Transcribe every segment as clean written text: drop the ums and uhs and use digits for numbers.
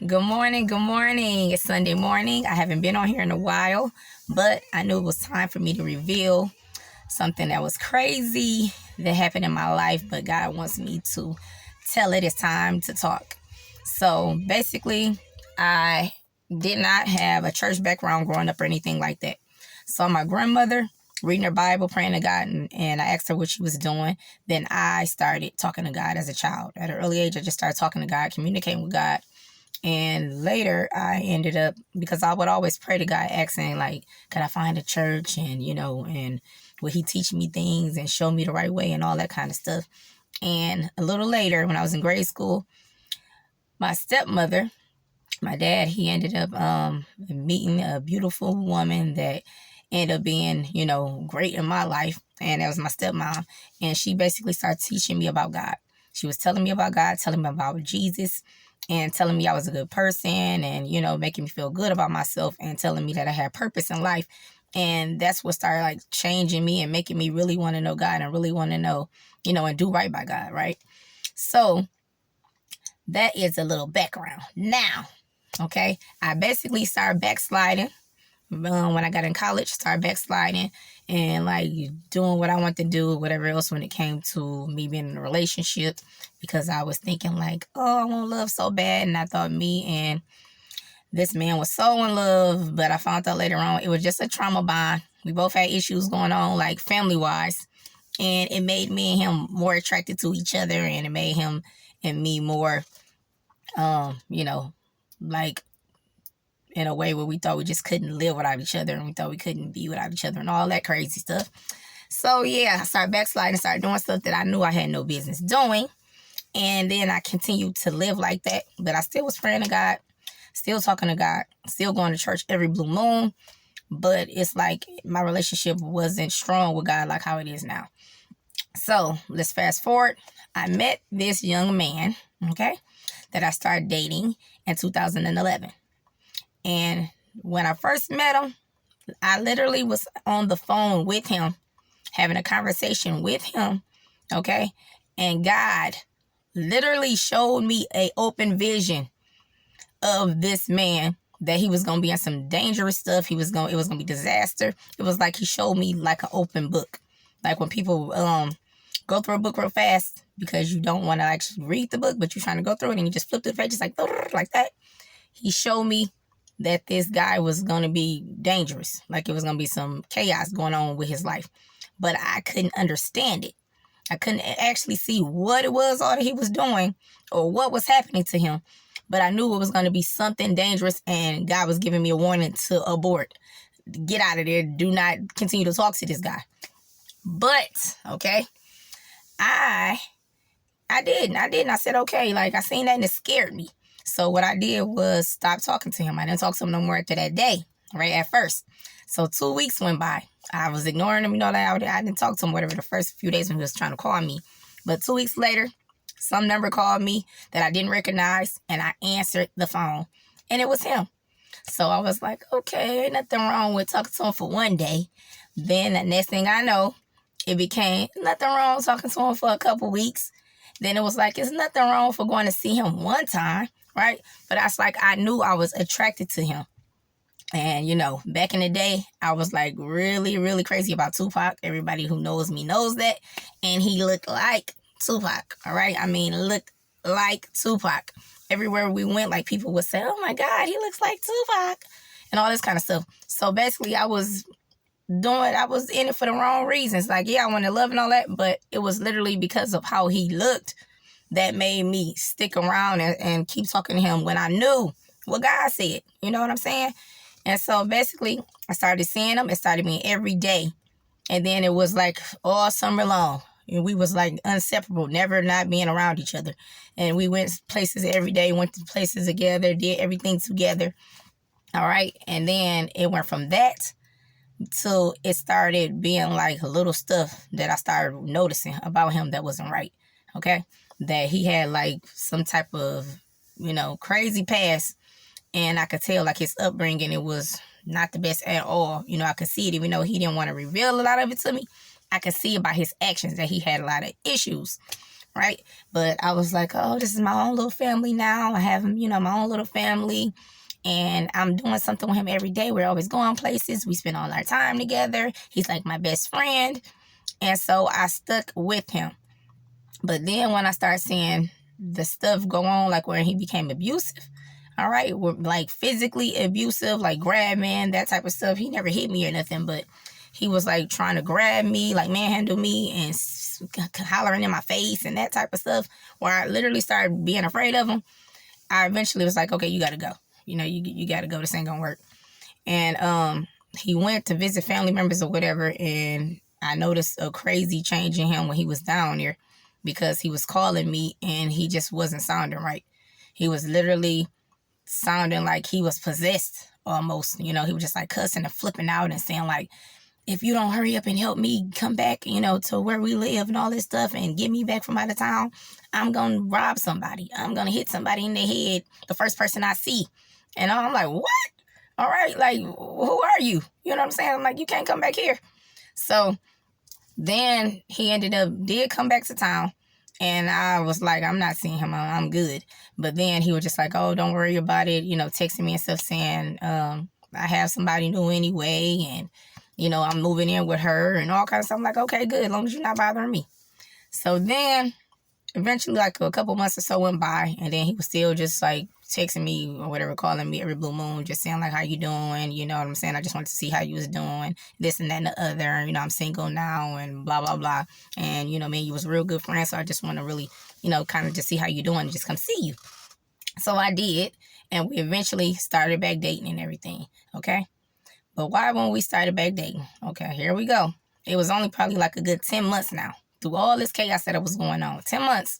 Good morning. Good morning. It's Sunday morning. I haven't been on here in a while, but I knew it was time for me to reveal something that was crazy that happened in my life, but God wants me to tell it. It's time to talk. So basically, I did not have a church background growing up or anything like that. So my grandmother reading her Bible, praying to God, and I asked her what she was doing. Then I started talking to God as a child. At an early age, I just started talking to God, communicating with God. And later I ended up, because I would always pray to God asking, like, could I find a church and, and would he teach me things and show me the right way and all that kind of stuff. And a little later, when I was in grade school, my stepmother, my dad, he ended up meeting a beautiful woman that ended up being, great in my life. And that was my stepmom. And she basically started teaching me about God. She was telling me about God, telling me about Jesus, and telling me I was a good person and, making me feel good about myself and telling me that I had purpose in life. And that's what started like changing me and making me really want to know God and really want to know, and do right by God, right? So that is a little background. Now, okay, I basically started backsliding when I got in college, started backsliding and like doing what I want to do, whatever else when it came to me being in a relationship, because I was thinking like, oh, I want love so bad. And I thought me and this man was so in love, but I found out later on it was just a trauma bond. We both had issues going on, like family wise. And it made me and him more attracted to each other, and it made him and me more, like in a way where we thought we just couldn't live without each other and we thought we couldn't be without each other and all that crazy stuff. So yeah, I started backsliding, started doing stuff that I knew I had no business doing. And then I continued to live like that. But I still was praying to God, still talking to God, still going to church every blue moon. But it's like my relationship wasn't strong with God like how it is now. So let's fast forward. I met this young man, okay, that I started dating in 2011. And when I first met him, I literally was on the phone with him, having a conversation with him, okay? And God literally showed me a open vision of this man that he was going to be in some dangerous stuff. It was going to be disaster. It was like he showed me like an open book. Like when people go through a book real fast because you don't want to actually read the book, but you're trying to go through it and you just flip through the pages like that. He showed me that this guy was going to be dangerous. Like it was going to be some chaos going on with his life. But I couldn't understand it. I couldn't actually see what it was all that he was doing or what was happening to him. But I knew it was going to be something dangerous, and God was giving me a warning to abort. Get out of there. Do not continue to talk to this guy. But, okay, I didn't. I said, okay, like I seen that and it scared me. So what I did was stop talking to him. I didn't talk to him no more after that day, right, at first. So 2 weeks went by. I was ignoring him, that I didn't talk to him, whatever, the first few days when he was trying to call me. But 2 weeks later, some number called me that I didn't recognize, and I answered the phone, and it was him. So I was like, okay, ain't nothing wrong with talking to him for one day. Then the next thing I know, it became nothing wrong talking to him for a couple weeks. Then it was like, it's nothing wrong for going to see him one time, right? But that's like, I knew I was attracted to him. And, back in the day, I was like really, really crazy about Tupac. Everybody who knows me knows that. And he looked like Tupac, all right? I mean, looked like Tupac. Everywhere we went, like people would say, oh my God, he looks like Tupac and all this kind of stuff. So basically I was in it for the wrong reasons. Like, yeah, I wanted love and all that, but it was literally because of how he looked that made me stick around and keep talking to him when I knew what God said. You know what I'm saying? And so basically I started seeing him. It started being every day. And then it was like all summer long. And we was like inseparable, never not being around each other. And we went places every day, went to places together, did everything together. All right. And then it went from that till it started being like little stuff that I started noticing about him that wasn't right. Okay. That he had like some type of, crazy past. And I could tell like his upbringing, it was not the best at all. I could see it, even though he didn't want to reveal a lot of it to me. I could see it by his actions that he had a lot of issues, right? But I was like, oh, this is my own little family now. I have, my own little family. And I'm doing something with him every day. We're always going places. We spend all our time together. He's like my best friend. And so I stuck with him. But then when I started seeing the stuff go on, like where he became abusive, all right, like physically abusive, like grabbing, that type of stuff. He never hit me or nothing, but he was like trying to grab me, like manhandle me and hollering in my face and that type of stuff, where I literally started being afraid of him. I eventually was like, okay, you got to go. You got to go. This ain't going to work. And he went to visit family members or whatever, and I noticed a crazy change in him when he was down there, because he was calling me and he just wasn't sounding right. He was literally sounding like he was possessed almost. He was just like cussing and flipping out and saying like, if you don't hurry up and help me come back, to where we live and all this stuff and get me back from out of town, I'm going to rob somebody. I'm going to hit somebody in the head, the first person I see. And I'm like, what? All right, like, who are you? You know what I'm saying? I'm like, you can't come back here. So then he did come back to town. And I was like, I'm not seeing him. I'm good. But then he was just like, oh, don't worry about it. Texting me and stuff saying, I have somebody new anyway. And, I'm moving in with her and all kinds of stuff. I'm like, okay, good. As long as you're not bothering me. So then eventually, like a couple months or so went by. And then he was still just like texting me or whatever, calling me every blue moon, just saying like, how you doing? You know what I'm saying? I just wanted to see how you was doing, this and that and the other. I'm single now and blah, blah, blah. And, man, you was a real good friend. So I just want to really, kind of just see how you doing and just come see you. So I did. And we eventually started back dating and everything. Okay. But why when we started back dating? Okay, here we go. It was only probably like a good 10 months now, through all this chaos that was going on. 10 months.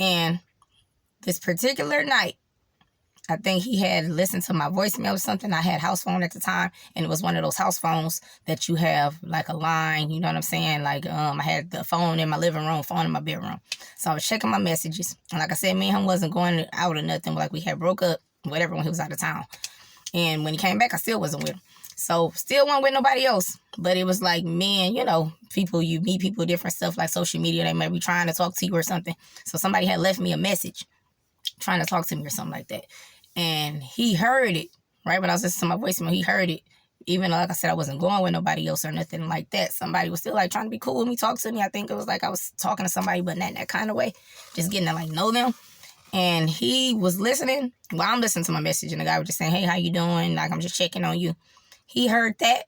And this particular night, I think he had listened to my voicemail or something. I had house phone at the time, and it was one of those house phones that you have like a line, you know what I'm saying? Like I had the phone in my living room, phone in my bedroom. So I was checking my messages. And like I said, me and him wasn't going out or nothing. Like we had broke up, whatever, when he was out of town. And when he came back, I still wasn't with him. So still wasn't with nobody else. But it was like, man, people, you meet people, different stuff like social media. They might be trying to talk to you or something. So somebody had left me a message trying to talk to me or something like that. And he heard it, right? When I was listening to my voicemail, he heard it. Even though, like I said, I wasn't going with nobody else or nothing like that. Somebody was still like trying to be cool with me, talk to me. I think it was like I was talking to somebody, but not in that kind of way. Just getting to like know them. And he was listening. Well, I'm listening to my message, and the guy was just saying, hey, how you doing? Like, I'm just checking on you. He heard that,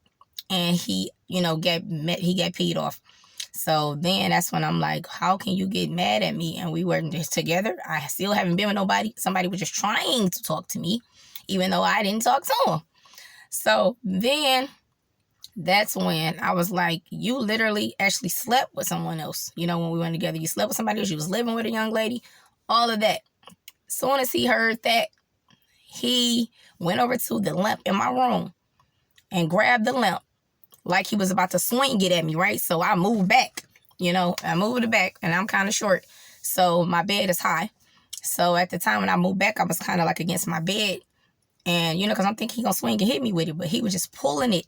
and he, got peed off. So then that's when I'm like, how can you get mad at me? And we weren't just together. I still haven't been with nobody. Somebody was just trying to talk to me, even though I didn't talk to him. So then that's when I was like, you literally actually slept with someone else. When we went together, you slept with somebody else. You was living with a young lady, all of that. As soon as he heard that, he went over to the lamp in my room and grabbed the lamp like he was about to swing it at me, right? So I moved back, I moved it back, and I'm kind of short. So my bed is high. So at the time when I moved back, I was kind of like against my bed. And, because I'm thinking he's going to swing and hit me with it. But he was just pulling it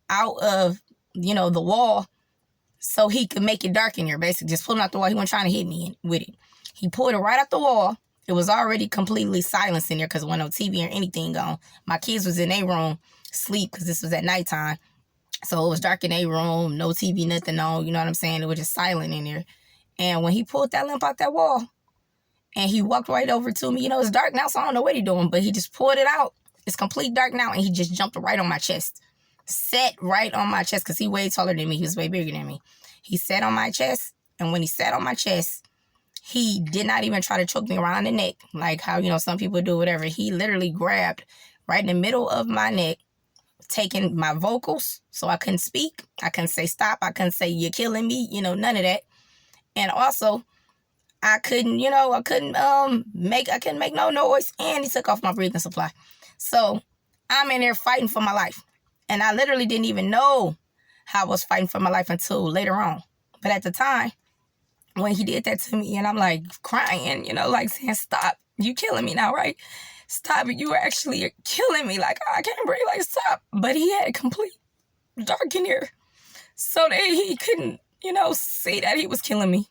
out of, the wall so he could make it dark in here, basically. Just pulling out the wall. He wasn't trying to hit me with it. He pulled it right out the wall. It was already completely silent in there because there wasn't no TV or anything on. My kids was in their room, sleep, because this was at nighttime. So it was dark in their room, no TV, nothing on. You know what I'm saying? It was just silent in there. And when he pulled that lamp out that wall, and he walked right over to me, it's dark now, so I don't know what he's doing, but he just pulled it out. It's complete dark now, and he just jumped right on my chest. Sat right on my chest, because he's way taller than me. He was way bigger than me. He sat on my chest, and when he sat on my chest, he did not even try to choke me around the neck, like how, some people do, whatever. He literally grabbed right in the middle of my neck, taking my vocals, so I couldn't speak. I couldn't say stop. I couldn't say you're killing me, none of that. And also, I couldn't make no noise, and he took off my breathing supply. So I'm in there fighting for my life. And I literally didn't even know how I was fighting for my life until later on. But at the time, when he did that to me, and I'm like crying, like saying, stop, you killing me now, right? Stop it, you were actually killing me. Like, I can't breathe, like, stop. But he had complete dark in here so that he couldn't, see that he was killing me.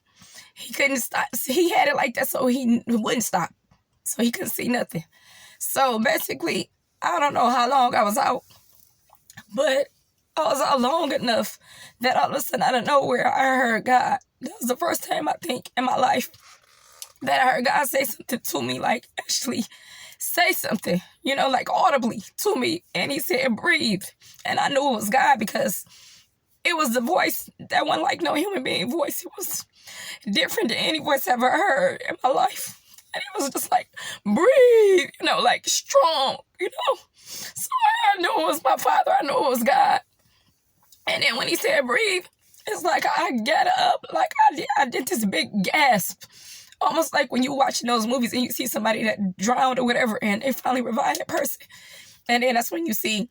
he couldn't stop. He had it like that so he wouldn't stop. So he couldn't see nothing. So basically, I don't know how long I was out, but I was out long enough that all of a sudden, out of nowhere, I heard God. That was the first time, I think, in my life that I heard God say something to me, like actually say something, you know, like audibly to me. And he said, breathe. And I knew it was God because it was the voice that wasn't like no human being voice. It was different than any voice I've ever heard in my life. And it was just like, breathe, you know, like strong, you know. So I knew it was my Father. I knew it was God. And then when he said breathe, it's like I got up, like I did this big gasp. Almost like when you watching those movies and you see somebody that drowned or whatever and they finally revive that person. And then that's when you see,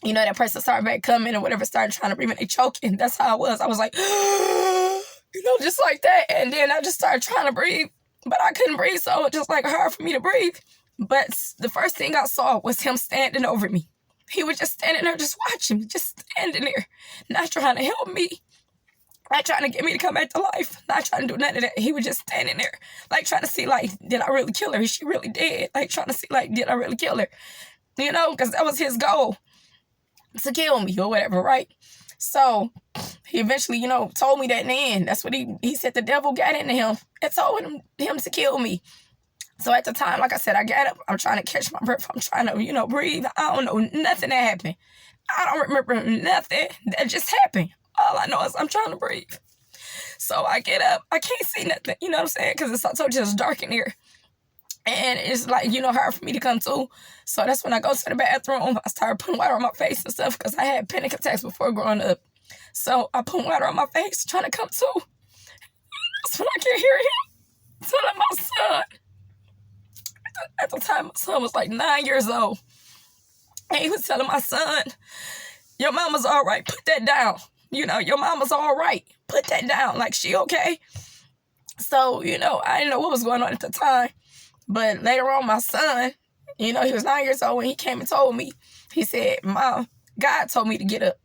you know, that person started back coming or whatever, started trying to breathe and they choking. That's how I was. I was like, you know, just like that. And then I just started trying to breathe, but I couldn't breathe. So it was just like hard for me to breathe. But the first thing I saw was him standing over me. He was just standing there, just watching me, just standing there, not trying to help me, not trying to get me to come back to life, not trying to do none of that. He was just standing there, like trying to see, like, did I really kill her? Is she really dead? Like trying to see, like, did I really kill her? You know, because that was his goal, to kill me or whatever, right? So he eventually, you know, told me that in the end. That's what he said. The devil got into him and told him to kill me. So at the time, like I said, I got up. I'm trying to catch my breath. I'm trying to, you know, breathe. I don't know nothing that happened. I don't remember nothing that just happened. All I know is I'm trying to breathe. So I get up. I can't see nothing. You know what I'm saying? Because it's so just dark in here. And it's like, you know, hard for me to come to. So that's when I go to the bathroom. I started putting water on my face and stuff because I had panic attacks before growing up. So I put water on my face trying to come to. That's when I can hear him telling my son. At the time, my son was like 9 years old. And he was telling my son, your mama's all right. Put that down. You know, your mama's all right. Put that down. Like, she okay? So, you know, I didn't know what was going on at the time. But later on, my son, you know, he was 9 years old when he came and told me. He said, Mom, God told me to get up.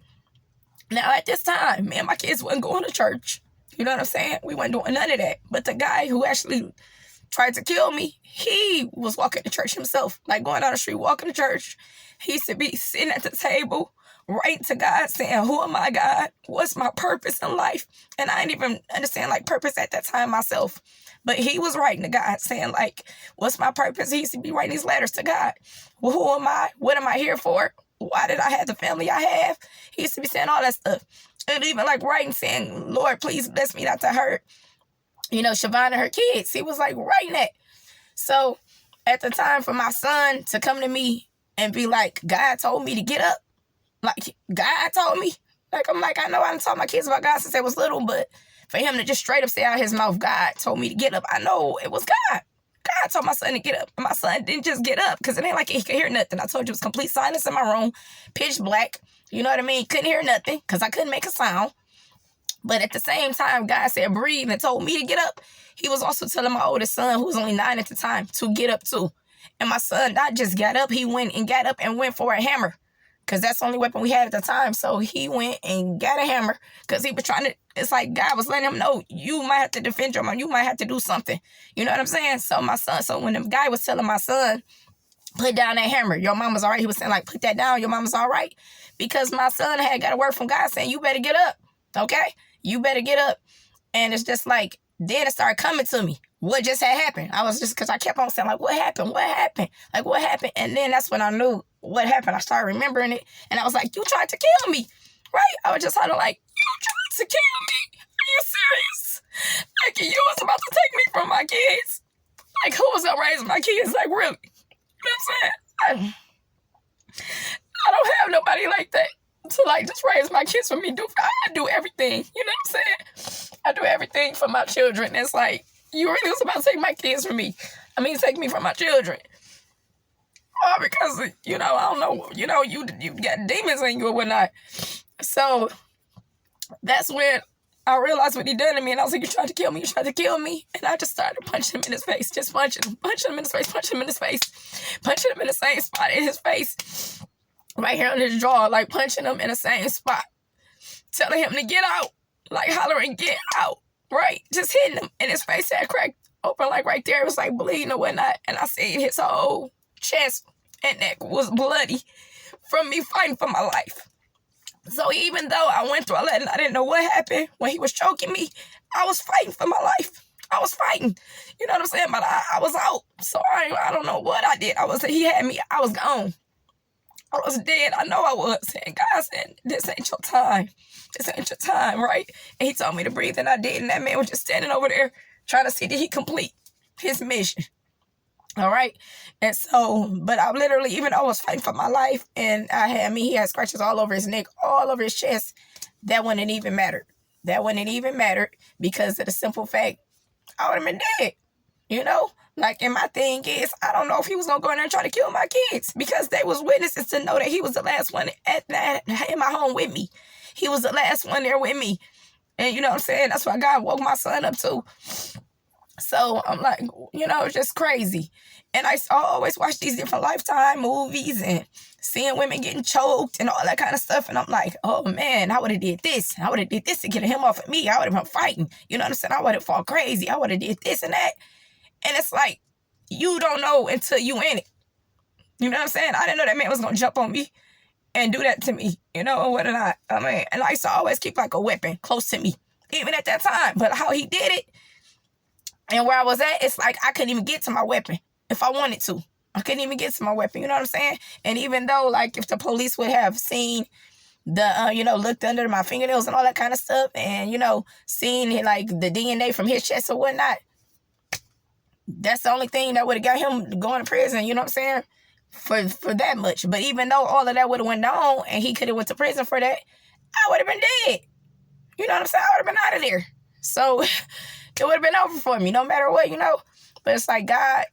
Now, at this time, me and my kids wasn't going to church. You know what I'm saying? We weren't doing none of that. But the guy who actually tried to kill me, he was walking to church himself, like going down the street, walking to church. He used to be sitting at the table, right to God, saying, who am I, God? What's my purpose in life? And I didn't even understand, like, purpose at that time myself. But he was writing to God, saying, like, what's my purpose? He used to be writing these letters to God. Well, who am I? What am I here for? Why did I have the family I have? He used to be saying all that stuff. And even, like, writing, saying, Lord, please bless me not to hurt, you know, Siobhan and her kids. He was like writing that. So at the time for my son to come to me and be like, God told me to get up. Like, God told me. Like, I'm like, I know I done taught my kids about God since they was little, but for him to just straight up say out his mouth, God told me to get up, I know it was God. God told my son to get up. And my son didn't just get up because it ain't like he could hear nothing. I told you it was complete silence in my room, pitch black. You know what I mean? Couldn't hear nothing because I couldn't make a sound. But at the same time, God said, breathe, and told me to get up. He was also telling my oldest son, who was only 9 at the time, to get up too. And my son not just got up, he went and went for a hammer. Because that's the only weapon we had at the time. So he went and got a hammer. Because he was trying to, it's like God was letting him know, you might have to defend your mom. You might have to do something. You know what I'm saying? So my son, so when the guy was telling my son, put down that hammer, your mama's all right. He was saying, like, put that down, your mama's all right. Because my son had got a word from God saying, you better get up. Okay? You better get up. And it's just like, then it started coming to me. What just had happened? I was just, because I kept on saying, like, what happened? What happened? Like, what happened? And then that's when I knew what happened. I started remembering it. And I was like, you tried to kill me, right? I was just kind of like, you tried to kill me? Are you serious? Like, you was about to take me from my kids? Like, who was going to raise my kids? Like, really? You know what I'm saying? I don't have nobody like that to, like, just raise my kids for me. I do everything. You know what I'm saying? I do everything for my children. It's like, you really was about to take my kids from me. I mean, take me from my children. Oh, because, you know, I don't know, you know, you got demons in you or whatnot. So that's when I realized what he done to me. And I was like, you tried to kill me. You tried to kill me. And I just started punching him in his face. Just punching him in his face, punching him in his face. Punching him in the same spot in his face. Right here on his jaw, like punching him in the same spot. Telling him to get out. Like hollering, get out. right? Just hitting him. And his face had cracked open, like right there. It was like bleeding or whatnot. And I seen his whole chest and neck was bloody from me fighting for my life. So even though I went through all that and I didn't know what happened when he was choking me, I was fighting for my life. I was fighting. You know what I'm saying? But I was out. So I don't know what I did. He had me. I was gone. I was dead. I know I was. And God said, this ain't your time. This ain't your time, right? And he told me to breathe, and I did. And that man was just standing over there trying to see that he complete his mission. All right? And so, but I literally, even though I was fighting for my life, and he had scratches all over his neck, all over his chest, that wouldn't even matter. That wouldn't even matter because of the simple fact, I would have been dead, you know? Like, and my thing is, I don't know if he was going to go in there and try to kill my kids because they was witnesses to know that he was the last one in my home with me. He was the last one there with me. And you know what I'm saying? That's why God woke my son up too. So I'm like, you know, it's just crazy. And I always watch these different Lifetime movies and seeing women getting choked and all that kind of stuff. And I'm like, oh man, I would have did this. I would have did this to get him off of me. I would have been fighting. You know what I'm saying? I would have fought crazy. I would have did this and that. And it's like, you don't know until you in it. You know what I'm saying? I didn't know that man was going to jump on me and do that to me, you know, or what did I mean, and I used to always keep like a weapon close to me, even at that time. But how he did it and where I was at, it's like I couldn't even get to my weapon if I wanted to. I couldn't even get to my weapon, you know what I'm saying? And even though, like, if the police would have seen the, looked under my fingernails and all that kind of stuff and, seen, like, the DNA from his chest or whatnot, that's the only thing that would have got him going to prison, you know what I'm saying? For that much. But even though all of that would have went on and he could have went to prison for that, I would have been dead. You know what I'm saying? I would have been out of there. So it would have been over for me no matter what, But it's like God,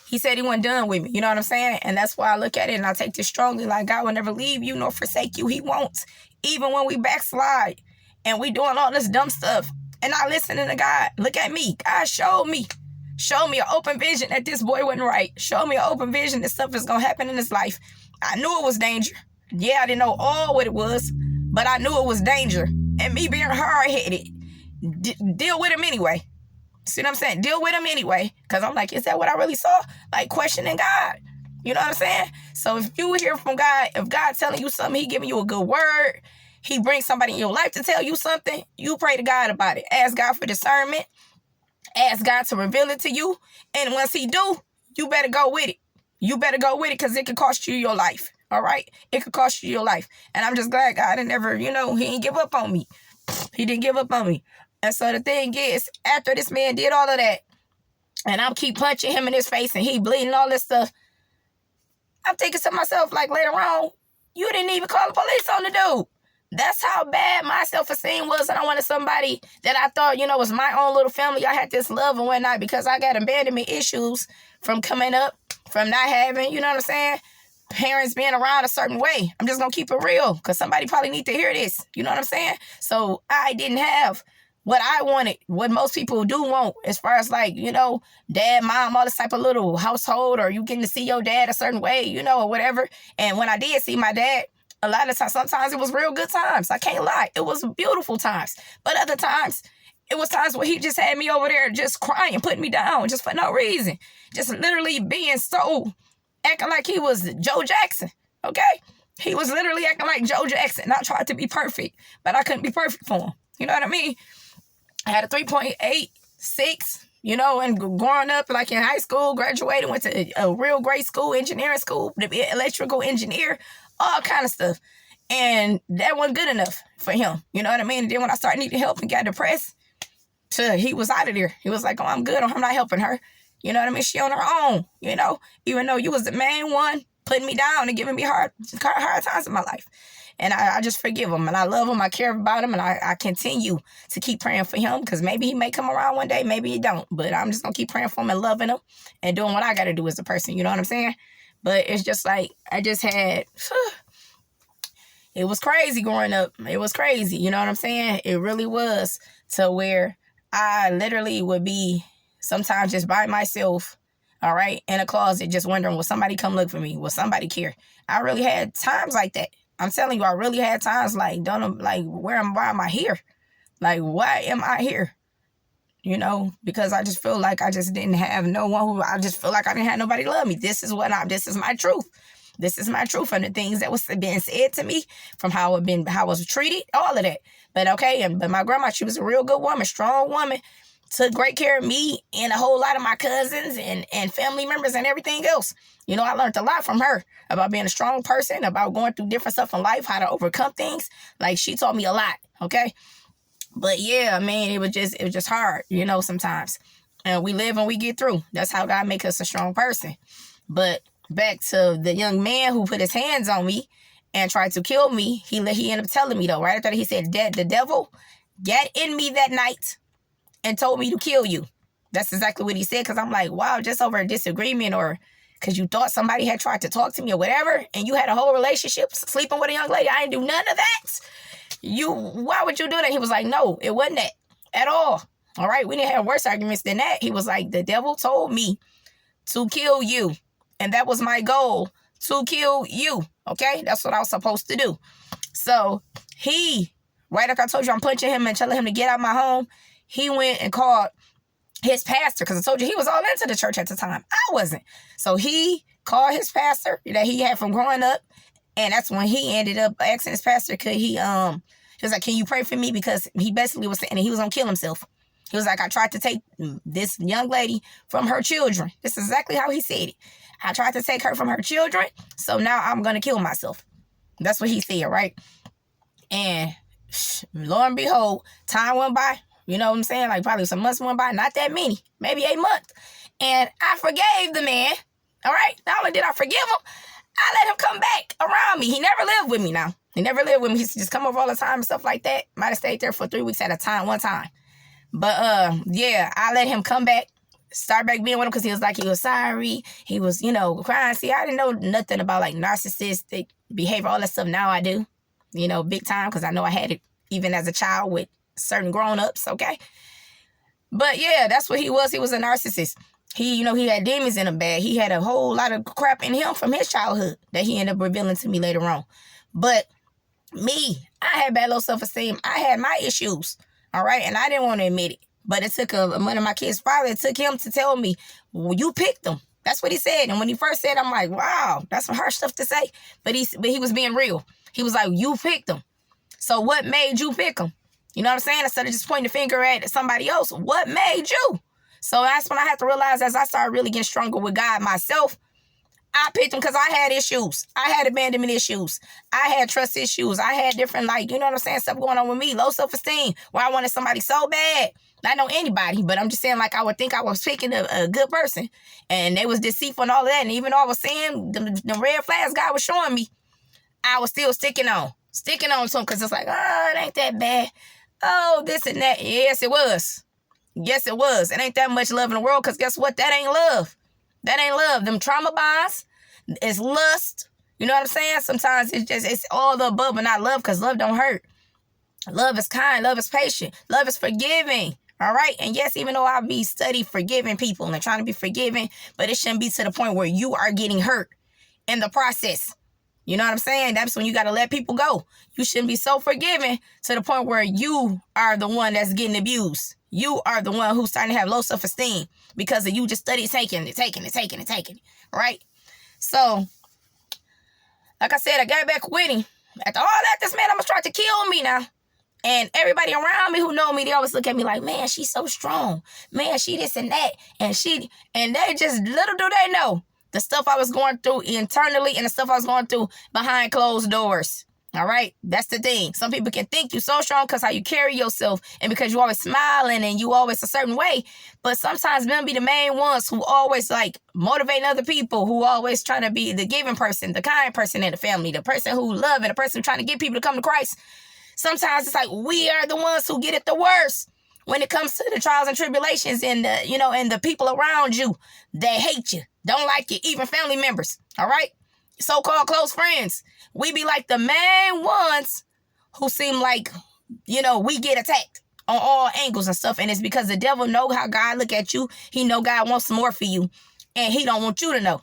he said he wasn't done with me. You know what I'm saying? And that's why I look at it and I take this strongly. Like, God will never leave you nor forsake you. He won't. Even when we backslide and we doing all this dumb stuff and not listening to God. Look at me. God showed me. Show me an open vision that this boy wasn't right. Show me an open vision that stuff is going to happen in his life. I knew it was danger. Yeah, I didn't know all what it was, but I knew it was danger. And me being hard-headed, deal with him anyway. See what I'm saying? Deal with him anyway. Because I'm like, is that what I really saw? Like, questioning God. You know what I'm saying? So if you hear from God, if God's telling you something, he giving you a good word, he brings somebody in your life to tell you something, you pray to God about it. Ask God for discernment. Ask God to reveal it to you. And once he do, you better go with it. You better go with it because it could cost you your life. All right? It could cost you your life. And I'm just glad God didn't ever, he didn't give up on me. He didn't give up on me. And so the thing is, after this man did all of that, and I'm keep punching him in his face and he bleeding all this stuff, I'm thinking to myself, like, later on, you didn't even call the police on the dude. That's how bad my self-esteem was. And I wanted somebody that I thought, was my own little family. I had this love and whatnot because I got abandonment issues from coming up, from not having, you know what I'm saying, parents being around a certain way. I'm just going to keep it real because somebody probably need to hear this. You know what I'm saying? So I didn't have what I wanted, what most people do want, as far as like, dad, mom, all this type of little household, or you getting to see your dad a certain way, or whatever. And when I did see my dad, a lot of times, sometimes it was real good times. I can't lie. It was beautiful times. But other times, it was times where he just had me over there just crying, putting me down just for no reason. Just literally being so, acting like he was Joe Jackson, okay? He was literally acting like Joe Jackson. I tried to be perfect, but I couldn't be perfect for him. You know what I mean? I had a 3.86, and growing up, like in high school, graduated, went to a real great school, engineering school, to be an electrical engineer, all kind of stuff. And that wasn't good enough for him. You know what I mean? And then when I started needing help and got depressed, he was out of there. He was like, oh, I'm good. I'm not helping her. You know what I mean? She on her own, even though you was the main one putting me down and giving me hard times in my life. And I just forgive him. And I love him. I care about him. And I continue to keep praying for him because maybe he may come around one day. Maybe he don't. But I'm just going to keep praying for him and loving him and doing what I got to do as a person. You know what I'm saying? But it's just like, I just had, it was crazy growing up. It was crazy. You know what I'm saying? It really was, to where I literally would be sometimes just by myself, all right, in a closet, just wondering, will somebody come look for me? Will somebody care? I really had times like that. I'm telling you, I really had times like, why am I here? Like, why am I here? You know, because I just feel like I just didn't have no one who, I just feel like I didn't have nobody to love me. This is my truth. This is my truth, and the things that was being said to me, from how I was treated, all of that. But okay, but my grandma, she was a real good woman, strong woman, took great care of me and a whole lot of my cousins and family members and everything else. You know, I learned a lot from her about being a strong person, about going through different stuff in life, how to overcome things. Like, she taught me a lot, okay? But yeah, man, it was just hard, you know, sometimes. And we live and we get through. That's how God makes us a strong person. But back to the young man who put his hands on me and tried to kill me, he ended up telling me, though, right after that, he said, "Dad, the devil got in me that night and told me to kill you." That's exactly what he said, because I'm like, wow, just over a disagreement, or because you thought somebody had tried to talk to me or whatever, and you had a whole relationship sleeping with a young lady. I didn't do none of that. Why would you do that? He was like, no, it wasn't that at all. All right, we didn't have worse arguments than that. He was like, the devil told me to kill you, and that was my goal, to kill you. Okay, that's what I was supposed to do. So he, right after I told you I'm punching him and telling him to get out of my home, he went and called his pastor, because I told you he was all into the church at the time. I wasn't. So he called his pastor that he had from growing up, and that's when he ended up asking his pastor, could he was like, can you pray for me? Because he basically was saying that he was going to kill himself. He was like, I tried to take this young lady from her children. This is exactly how he said it. I tried to take her from her children, so now I'm going to kill myself. That's what he said, right? And lo and behold, time went by. You know what I'm saying? Like, probably some months went by, not that many, maybe 8 months. And I forgave the man, all right? Not only did I forgive him, I let him come back around me. He never lived with me now. He never lived with me. He used to just come over all the time and stuff like that. Might have stayed there for 3 weeks at a time, one time. But, yeah, I let him come back, start back being with him, because he was like, he was sorry. He was, you know, crying. See, I didn't know nothing about, like, narcissistic behavior, all that stuff. Now I do, you know, big time, because I know I had it even as a child with certain grown-ups, okay? But, yeah, that's what he was. He was a narcissist. He, you know, he had demons in him bad. He had a whole lot of crap in him from his childhood that he ended up revealing to me later on. But me, I had bad low self-esteem. I had my issues, all right? And I didn't want to admit it. But it took one of my kids' father, it took him to tell me, well, you picked them. That's what he said. And when he first said, I'm like, wow, that's some harsh stuff to say. But he was being real. He was like, you picked them. So what made you pick them? You know what I'm saying? Instead of just pointing the finger at somebody else, what made you? So that's when I had to realize, as I started really getting stronger with God myself, I picked him because I had issues. I had abandonment issues. I had trust issues. I had different, like, you know what I'm saying, stuff going on with me. Low self-esteem, where I wanted somebody so bad. Not know anybody, but I'm just saying, like, I would think I was picking a good person. And they was deceitful and all of that. And even though I was seeing the red flags God was showing me, I was still sticking on to him, because it's like, oh, it ain't that bad. Oh, this and that. Yes, it was. Yes, it was. It ain't that much love in the world, because guess what? That ain't love. That ain't love. Them trauma bonds is lust. You know what I'm saying? Sometimes it's all the above, but not love, because love don't hurt. Love is kind. Love is patient. Love is forgiving. All right? And yes, even though I be study forgiving people and trying to be forgiving, but it shouldn't be to the point where you are getting hurt in the process. You know what I'm saying? That's when you got to let people go. You shouldn't be so forgiving to the point where you are the one that's getting abused. You are the one who's starting to have low self-esteem because of you just study taking it. Right? So, like I said, I got back with him. After all that, this man almost tried to kill me now. And everybody around me who know me, they always look at me like, man, she's so strong. Man, she this and that. And they just, little do they know the stuff I was going through internally and the stuff I was going through behind closed doors. All right? That's the thing. Some people can think you're so strong because how you carry yourself and because you always smiling and you always a certain way. But sometimes men be the main ones who always like motivating other people, who always trying to be the giving person, the kind person in the family, the person who love and the person trying to get people to come to Christ. Sometimes it's like we are the ones who get it the worst when it comes to the trials and tribulations and the people around you that hate you, don't like you, even family members. All right? So-called close friends. We be like the main ones who seem like, we get attacked on all angles and stuff. And it's because the devil know how God look at you. He know God wants more for you. And he don't want you to know.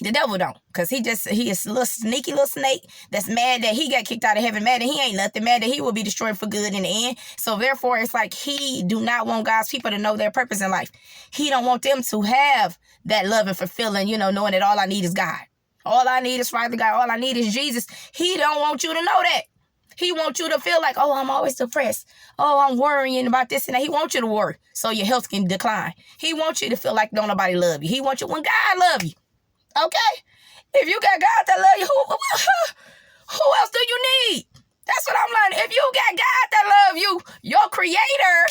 The devil don't, because he is a little sneaky little snake that's mad that he got kicked out of heaven, mad that he ain't nothing, mad that he will be destroyed for good in the end. So therefore, it's like he do not want God's people to know their purpose in life. He don't want them to have that love and fulfilling, knowing that all I need is God. All I need is Father God. All I need is Jesus. He don't want you to know that. He wants you to feel like, oh, I'm always depressed. Oh, I'm worrying about this and that. He wants you to worry so your health can decline. He wants you to feel like don't nobody love you. He wants you when God love you. Okay? If you got God that love you, who else do you need? That's what I'm learning. If you got God that love you, your creator,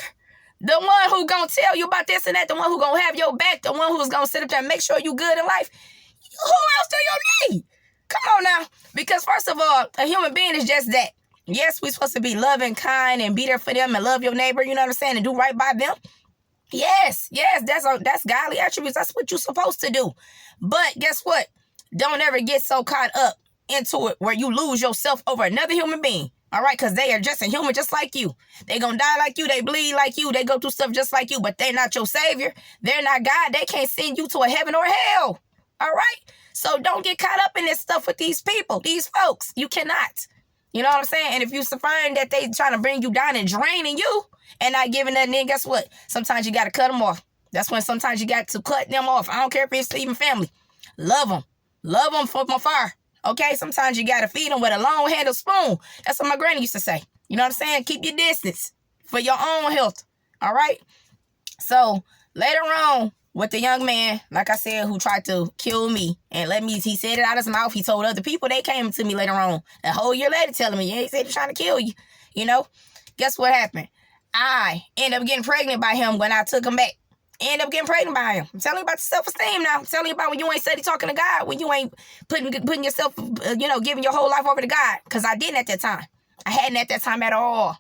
the one who gonna tell you about this and that, the one who gonna have your back, the one who's gonna sit up there and make sure you good in life, who else do you need? Come on now. Because first of all, a human being is just that. Yes, we're supposed to be loving, kind, and be there for them and love your neighbor, you know what I'm saying, and do right by them. Yes, that's godly attributes. That's what you're supposed to do. But guess what? Don't ever get so caught up into it where you lose yourself over another human being. All right? Because they are just a human just like you. They going to die like you. They bleed like you. They go through stuff just like you. But they're not your savior. They're not God. They can't send you to a heaven or hell. All right? So don't get caught up in this stuff with these people, these folks. You cannot. You know what I'm saying? And if you find that they trying to bring you down and draining you and not giving nothing in, guess what? Sometimes you got to cut them off. That's when sometimes you got to cut them off. I don't care if it's even family. Love them. Love them from afar. Okay? Sometimes you got to feed them with a long-handled spoon. That's what my granny used to say. You know what I'm saying? Keep your distance for your own health. All right? So later on, with the young man, like I said, who tried to kill me and he said it out of his mouth. He told other people, they came to me later on, a whole year later telling me, yeah, he said he's trying to kill you. Guess what happened? I ended up getting pregnant by him when I took him back. Ended up getting pregnant by him. I'm telling you about the self-esteem now. I'm telling you about when you ain't steady talking to God, when you ain't putting yourself, giving your whole life over to God. Because I didn't at that time. I hadn't at that time at all.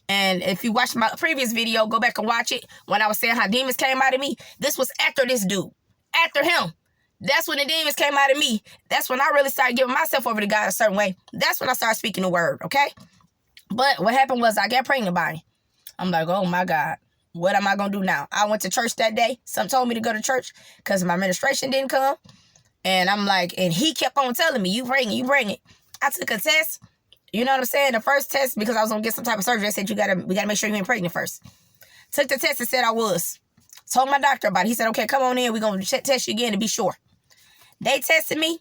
And if you watched my previous video, go back and watch it. When I was saying how demons came out of me, this was after this dude. After him. That's when the demons came out of me. That's when I really started giving myself over to God a certain way. That's when I started speaking the word, okay? But what happened was I got pregnant by him. I'm like, oh my God, what am I going to do now? I went to church that day. Some told me to go to church because my administration didn't come. And I'm like, and he kept on telling me, you pregnant. I took a test. You know what I'm saying? The first test, because I was going to get some type of surgery, they said, we got to make sure you ain't pregnant first. Took the test and said I was. Told my doctor about it. He said, okay, come on in. We're going to test you again to be sure. They tested me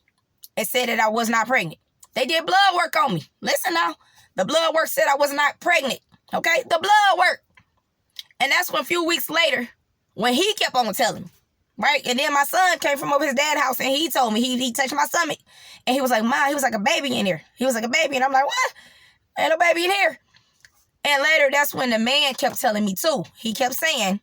and said that I was not pregnant. They did blood work on me. Listen now. The blood work said I was not pregnant. Okay? The blood work. And that's when a few weeks later, when he kept on telling me. Right? And then my son came from over his dad's house and he told me, he touched my stomach. And he was like, Mom, he was like a baby in there. He was like a baby. And I'm like, what? Ain't no baby in here. And later, that's when the man kept telling me too. He kept saying,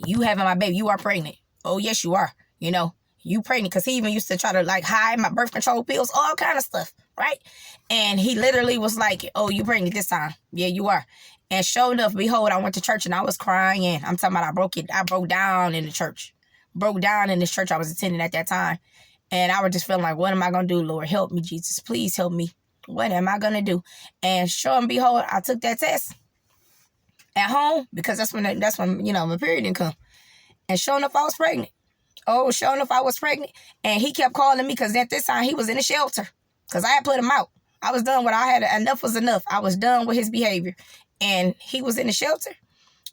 you having my baby, you are pregnant. Oh, yes, you are. You pregnant. Because he even used to try to hide my birth control pills, all kind of stuff. Right? And he literally was like, oh, you pregnant this time. Yeah, you are. And sure enough, behold, I went to church and I was crying. And I'm talking about I broke down in the church. Broke down in this church I was attending at that time. And I was just feeling like, what am I going to do, Lord? Help me, Jesus. Please help me. What am I going to do? And sure and behold, I took that test at home because that's when my period didn't come. And sure enough, I was pregnant. Oh, sure enough, I was pregnant. And he kept calling me because at this time he was in the shelter because I had put him out. I was done with I had enough was enough. I was done with his behavior. And he was in the shelter.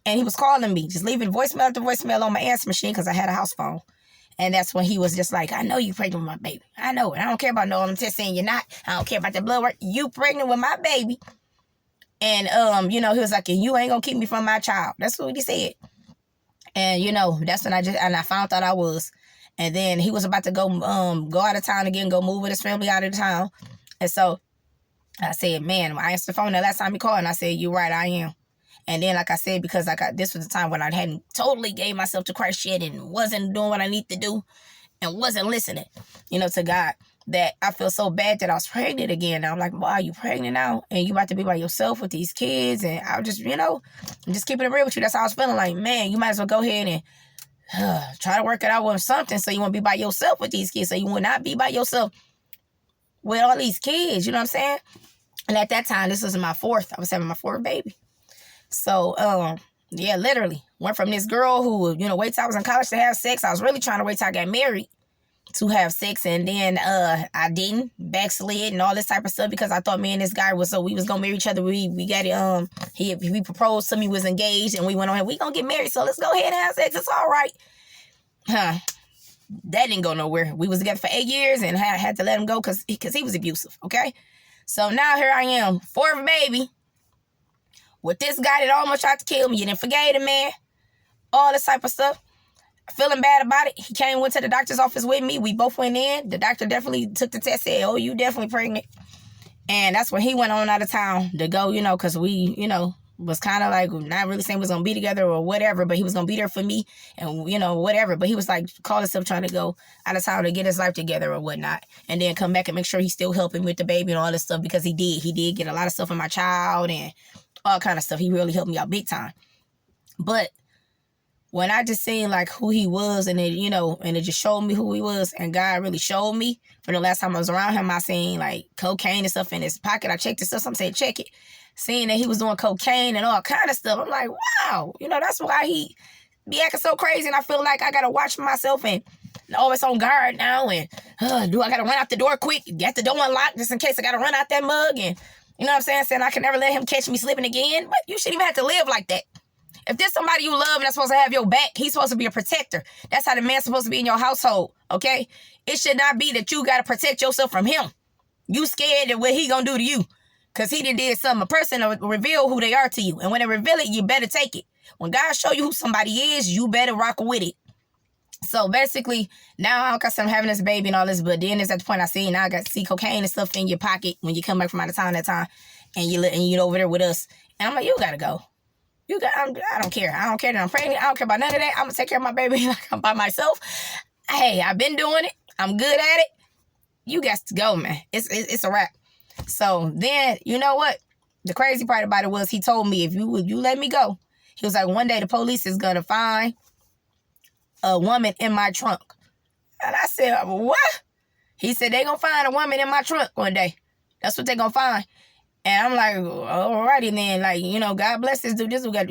And he was calling me, just leaving voicemail after voicemail on my answer machine because I had a house phone. And that's when he was just like, I know you pregnant with my baby. I know it. I don't care about no I'm just saying you're not. I don't care about the blood work. You pregnant with my baby. And, he was like, and you ain't going to keep me from my child. That's what he said. And, that's when I found out I was. And then he was about to go out of town again, go move with his family out of the town. And so I said, man, I answered the phone the last time he called. And I said, you're right, I am. And then, like I said, because this was the time when I hadn't totally gave myself to Christ yet and wasn't doing what I need to do and wasn't listening, to God, that I feel so bad that I was pregnant again. Now I'm like, wow, you pregnant now? And you about to be by yourself with these kids? And I just, just keeping it real with you. That's how I was feeling like, man, you might as well go ahead and try to work it out with something so you won't be by yourself with these kids. So you will not be by yourself with all these kids. You know what I'm saying? And at that time, this was I was having my fourth baby. So, literally went from this girl who, wait till I was in college to have sex. I was really trying to wait till I got married to have sex, and then I didn't, backslid and all this type of stuff because I thought me and this guy was we was gonna marry each other. We got it. He proposed to me, was engaged, and we went on. We gonna get married, so let's go ahead and have sex. It's all right. Huh? That didn't go nowhere. We was together for 8 years and had to let him go because he was abusive. Okay, so now here I am, fourth baby with this guy that almost tried to kill me. You didn't forget him, man. All this type of stuff. Feeling bad about it. He went to the doctor's office with me. We both went in. The doctor definitely took the test, said, oh, you definitely pregnant. And that's when he went on out of town to go, because we, was kind of like not really saying we was going to be together or whatever, but he was going to be there for me and, whatever. But he was like, call himself trying to go out of town to get his life together or whatnot. And then come back and make sure he's still helping with the baby and all this stuff because he did. He did get a lot of stuff in my child and all kind of stuff. He really helped me out big time. But when I just seen like who he was and it, and it just showed me who he was and God really showed me. For the last time I was around him, I seen like cocaine and stuff in his pocket. I checked his stuff. Some said, check it. Seeing that he was doing cocaine and all kind of stuff. I'm like, wow, that's why he be acting so crazy. And I feel like I got to watch myself and always on guard now. And do I got to run out the door quick? Get the door unlocked just in case I got to run out that mug. And you know what I'm saying? Saying I can never let him catch me slipping again. But you shouldn't even have to live like that. If there's somebody you love and that's supposed to have your back, he's supposed to be a protector. That's how the man's supposed to be in your household, okay? It should not be that you got to protect yourself from him. You scared of what he going to do to you because he did something. A person will reveal who they are to you. And when they reveal it, you better take it. When God show you who somebody is, you better rock with it. So basically, now I got some having this baby and all this, but then it's at the point I see now I got to see cocaine and stuff in your pocket when you come back from out of town that time and you over there with us. And I'm like, you got to go. I don't care. I don't care that I'm pregnant. I don't care about none of that. I'm going to take care of my baby like I'm by myself. Hey, I've been doing it. I'm good at it. You got to go, man. It's a wrap. So then, you know what? The crazy part about it was he told me, if you let me go, he was like, one day the police is going to find a woman in my trunk. And I said, what? He said, they going to find a woman in my trunk one day. That's what they going to find. And I'm like, alrighty then, like, God bless this dude. This dude got